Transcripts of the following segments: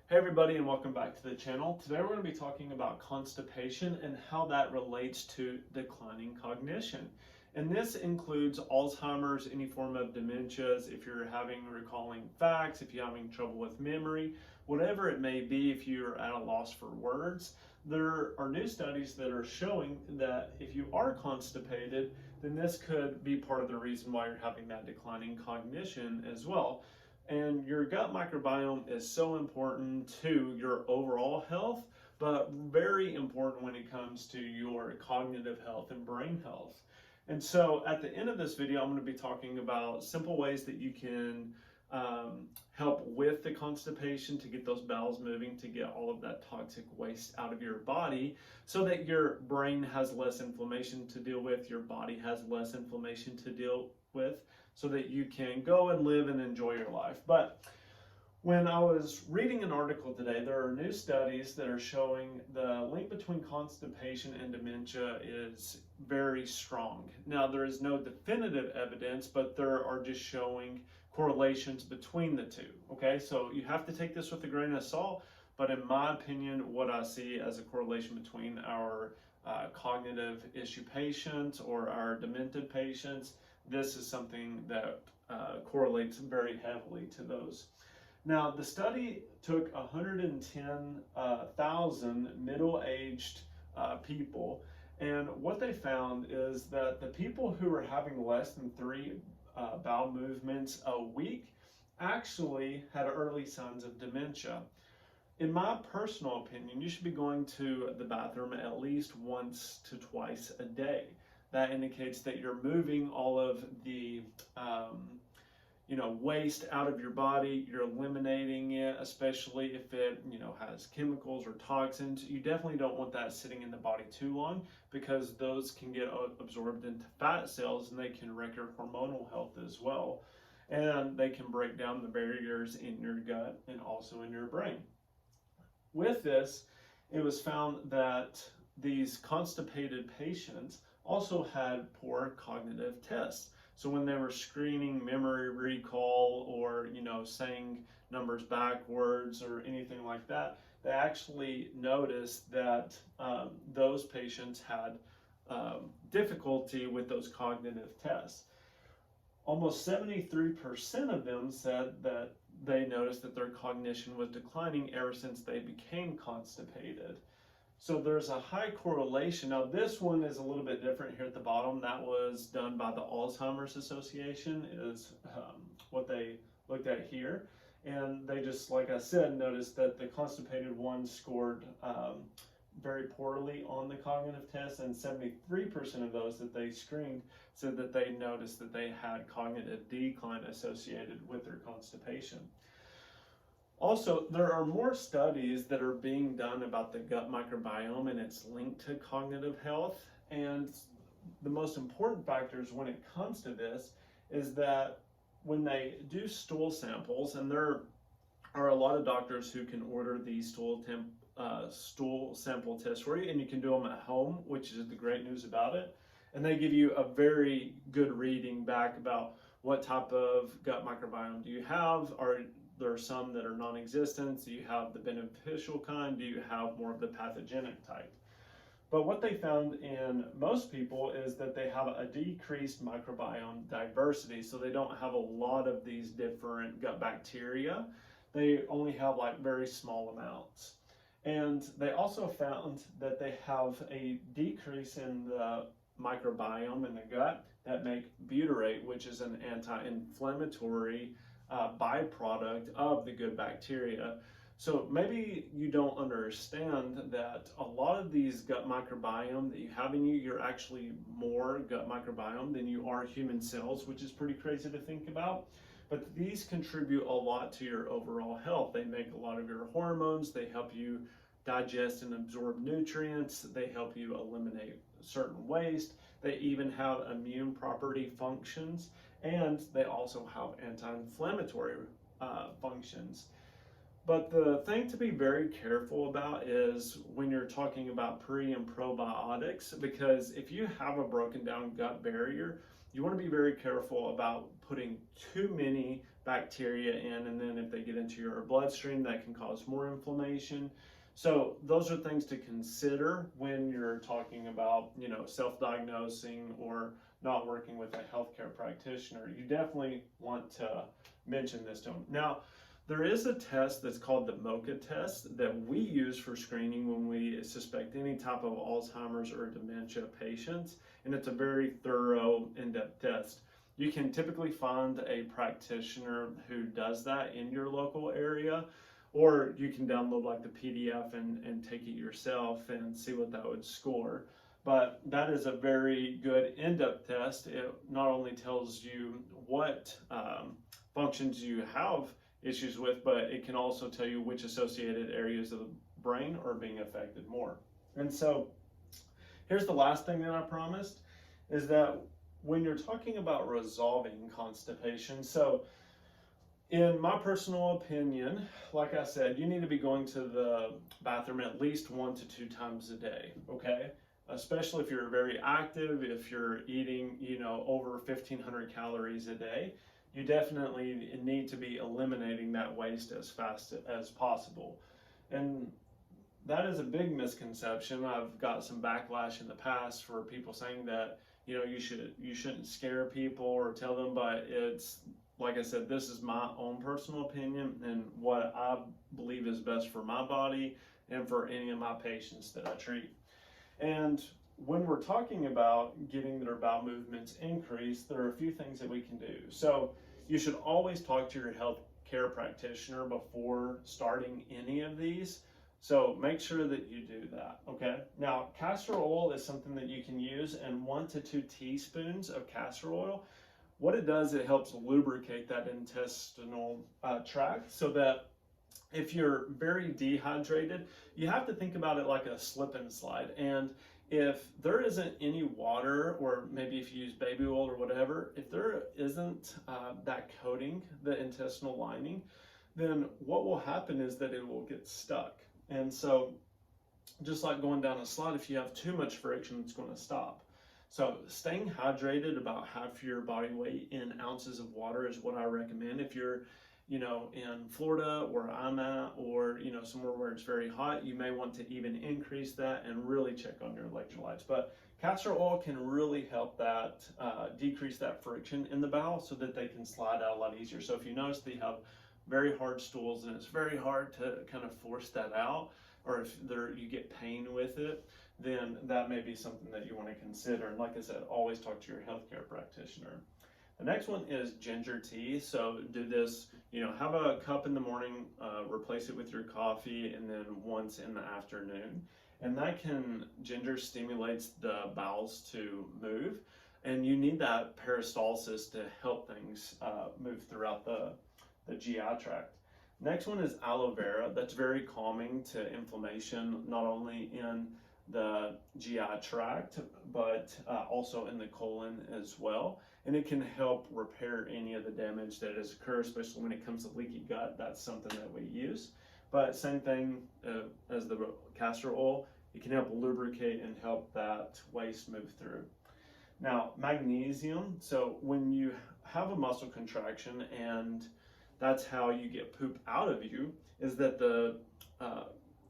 Hey everybody, and welcome back to the channel. Today we're going to be talking about constipation and how that relates to declining cognition. And this includes Alzheimer's, any form of dementias, if you're having recalling facts, if you're having trouble with memory, whatever it may be, if you're at a loss for words. There are new studies that are showing that if you are constipated, then this could be part of the reason why you're having that declining cognition as well. And your gut microbiome is so important to your overall health, but very important when it comes to your cognitive health and brain health. And so at the end of this video, I'm going to be talking about simple ways that you can help with the constipation, to get those bowels moving, to get all of that toxic waste out of your body, so that your brain has less inflammation to deal with, your body has less inflammation to deal with, so that you can go and live and enjoy your life. But when I was reading an article today, there are new studies that are showing the link between constipation and dementia is very strong. Now, there is no definitive evidence, but there are just showing correlations between the two. Okay, so you have to take this with a grain of salt, but in my opinion, what I see as a correlation between our cognitive issue patients or our demented patients, this is something that correlates very heavily to those. Now, the study took 110,000 middle-aged people, and what they found is that the people who were having less than 3 bowel movements a week actually had early signs of dementia. In my personal opinion, you should be going to the bathroom at least once to twice a day. That indicates that you're moving all of the waste out of your body. You're eliminating it, especially if it has chemicals or toxins. You definitely don't want that sitting in the body too long, because those can get absorbed into fat cells and they can wreck your hormonal health as well. And they can break down the barriers in your gut and also in your brain. With this, it was found that these constipated patients also had poor cognitive tests. So when they were screening memory recall or saying numbers backwards or anything like that, they actually noticed that those patients had difficulty with those cognitive tests. Almost 73% of them said that they noticed that their cognition was declining ever since they became constipated. So there's a high correlation. Now this one is a little bit different here at the bottom. That was done by the Alzheimer's Association, is what they looked at here. And they just, like I said, noticed that the constipated ones scored very poorly on the cognitive test, and 73% of those that they screened said that they noticed that they had cognitive decline associated with their constipation. Also, there are more studies that are being done about the gut microbiome and its link to cognitive health. And the most important factors when it comes to this is that when they do stool samples, and there are a lot of doctors who can order these stool sample tests for you, and you can do them at home, which is the great news about it. And they give you a very good reading back about what type of gut microbiome do you have. There are some that are non-existent. Do you have the beneficial kind? Do you have more of the pathogenic type? But what they found in most people is that they have a decreased microbiome diversity. So they don't have a lot of these different gut bacteria. They only have like very small amounts. And they also found that they have a decrease in the microbiome in the gut that make butyrate, which is an anti-inflammatory byproduct of the good bacteria. So maybe you don't understand that a lot of these gut microbiome that you have in you, you're actually more gut microbiome than you are human cells, which is pretty crazy to think about. But these contribute a lot to your overall health. They make a lot of your hormones. They help you digest and absorb nutrients. They help you eliminate certain waste. They even have immune property functions, and they also have anti-inflammatory functions. But the thing to be very careful about is when you're talking about pre and probiotics, because if you have a broken down gut barrier, you want to be very careful about putting too many bacteria in, and then if they get into your bloodstream, that can cause more inflammation. So those are things to consider when you're talking about, self-diagnosing or not working with a healthcare practitioner. You definitely want to mention this to them. Now, there is a test that's called the Mocha Test that we use for screening when we suspect any type of Alzheimer's or dementia patients, and it's a very thorough, in-depth test. You can typically find a practitioner who does that in your local area, or you can download like the PDF and take it yourself and see what that would score. But that is a very good in-depth test. It not only tells you what functions you have issues with, but it can also tell you which associated areas of the brain are being affected more. And so here's the last thing that I promised, is that when you're talking about resolving constipation, so in my personal opinion, like I said, you need to be going to the bathroom at least 1 to 2 times a day, okay? Especially if you're very active, if you're eating, over 1,500 calories a day, you definitely need to be eliminating that waste as fast as possible. And that is a big misconception. I've got some backlash in the past for people saying that, you shouldn't scare people or tell them, but it's, like I said, this is my own personal opinion and what I believe is best for my body and for any of my patients that I treat. And when we're talking about getting their bowel movements increased, there are a few things that we can do. So you should always talk to your healthcare practitioner before starting any of these. So make sure that you do that, okay? Now, castor oil is something that you can use, and 1 to 2 teaspoons of castor oil. What it does, it helps lubricate that intestinal tract, so that if you're very dehydrated, you have to think about it like a slip and slide. And if there isn't any water, or maybe if you use baby oil or whatever, if there isn't that coating, the intestinal lining, then what will happen is that it will get stuck. And so just like going down a slide, if you have too much friction, it's going to stop. So staying hydrated, about half your body weight in ounces of water, is what I recommend. If you're in Florida where I'm at, or somewhere where it's very hot, you may want to even increase that and really check on your electrolytes. But castor oil can really help that decrease that friction in the bowel, so that they can slide out a lot easier. So if you notice that you have very hard stools and it's very hard to kind of force that out, or if you get pain with it, then that may be something that you want to consider. And like I said, always talk to your healthcare practitioner. The next one is ginger tea. So do this, have a cup in the morning, replace it with your coffee, and then once in the afternoon. And ginger stimulates the bowels to move, and you need that peristalsis to help things move throughout the GI tract. Next one is aloe vera. That's very calming to inflammation, not only in the GI tract, but also in the colon as well. And it can help repair any of the damage that has occurred, especially when it comes to leaky gut. That's something that we use. But same thing as the castor oil, it can help lubricate and help that waste move through. Now, magnesium. So when you have a muscle contraction, and that's how you get poop out of you, is that the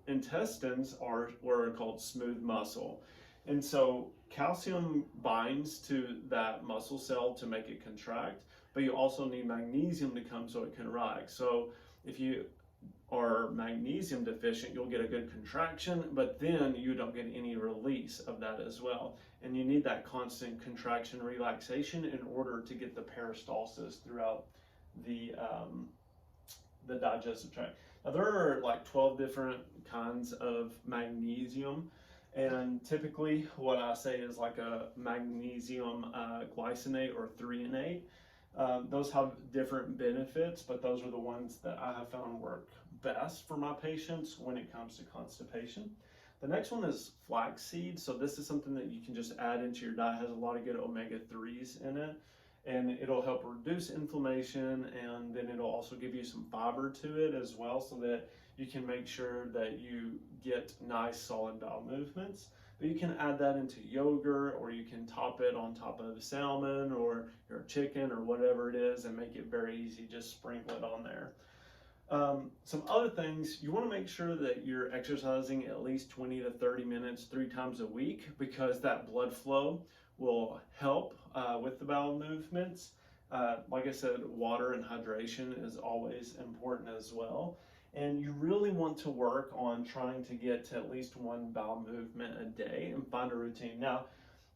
intestines are what are called smooth muscle. And so calcium binds to that muscle cell to make it contract, but you also need magnesium to come so it can rise. So if you are magnesium deficient, you'll get a good contraction, but then you don't get any release of that as well. And you need that constant contraction relaxation in order to get the peristalsis throughout the digestive tract. Now, there are like 12 different kinds of magnesium, and typically what I say is like a magnesium glycinate or threonate. Those have different benefits, but those are the ones that I have found work best for my patients when it comes to constipation. The next one is flaxseed. So this is something that you can just add into your diet. It has a lot of good omega-3s in it. and it'll help reduce inflammation, and then it'll also give you some fiber to it as well, so that you can make sure that you get nice solid bowel movements. But you can add that into yogurt, or you can top it on top of salmon or your chicken or whatever it is and make it very easy. Just sprinkle it on there. Some other things, you want to make sure that you're exercising at least 20 to 30 minutes 3 times a week, because that blood flow will help with the bowel movements. Like I said, water and hydration is always important as well. And you really want to work on trying to get to at least 1 bowel movement a day and find a routine. Now,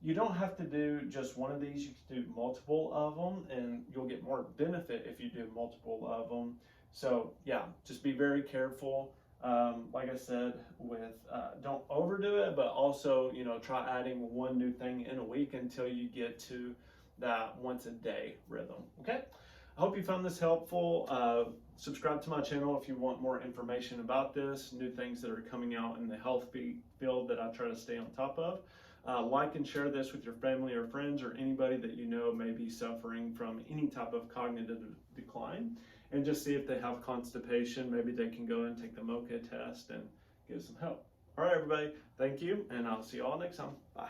you don't have to do just one of these. You can do multiple of them, and you'll get more benefit if you do multiple of them. So yeah, just be very careful. Like I said, with don't overdo it, but also, you know, try adding 1 new thing in a week until you get to that once a day rhythm. Okay, I hope you found this helpful. Subscribe to my channel if you want more information about this, new things that are coming out in the health field that I try to stay on top of. Like and share this with your family or friends, or anybody that you know may be suffering from any type of cognitive decline, and just see if they have constipation. Maybe they can go and take the Mocha test and get some help. All right, everybody, thank you, and I'll see you all next time. Bye.